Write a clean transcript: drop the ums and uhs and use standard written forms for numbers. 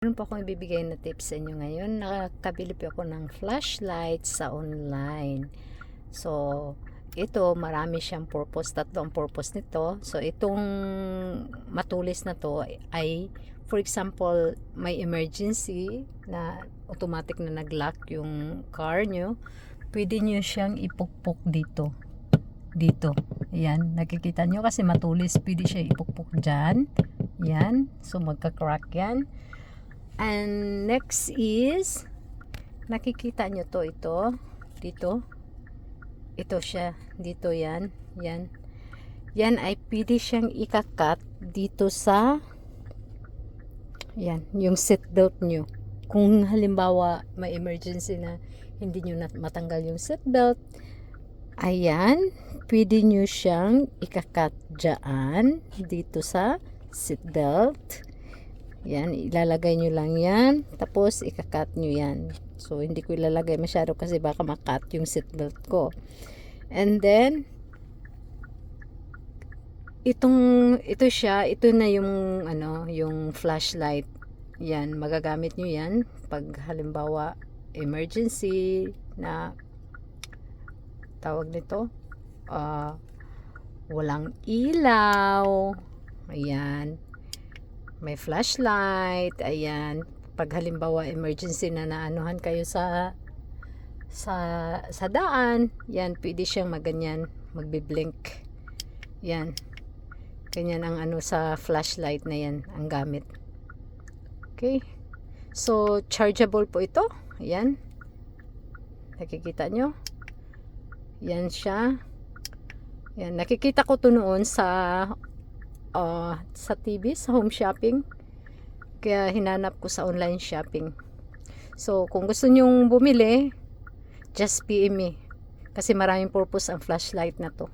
Meron po akong ibibigay na tips sa inyo ngayon. Nakabili po ako ng flashlight sa online. So, ito marami siyang purpose. Tatlo ang purpose nito. So, itong matulis na to ay, for example, may emergency na automatic na nag-lock yung car nyo. Pwede nyo siyang ipukpok dito. Dito. Ayan. Nakikita nyo kasi matulis. Pwede siya ipukpok dyan. Ayan. So, magka-crack yan. And next is, nakikita nyo to, dito, ito siya, dito yan, yan ay pwede siyang ikakat dito sa, yan, yung seat belt nyo. Kung halimbawa may emergency na hindi nyo matanggal yung seat belt, ayan, pwede nyo siyang ikakat dyan, dito sa seat belt. Yan, ilalagay nyo lang yan. Tapos, ikakat nyo yan. So, hindi ko ilalagay masyado kasi baka makat yung seatbelt ko. And then, ito na yung, yung flashlight. Yan, magagamit nyo yan. Pag halimbawa, emergency na, tawag nito, walang ilaw. Ayan. May flashlight, ayan. Pag halimbawa emergency na naanuhan kayo sa daan, yan, pwede siyang maganyan, magbi-blink. Yan. Ganyan ang sa flashlight na yan, ang gamit. Okay? So, chargeable po ito. Ayan. Nakikita nyo? Yan siya. Yan. Nakikita ko to noon sa TV, sa home shopping, kaya hinanap ko sa online shopping. So kung gusto nyong bumili, just PM me kasi maraming purpose ang flashlight na to.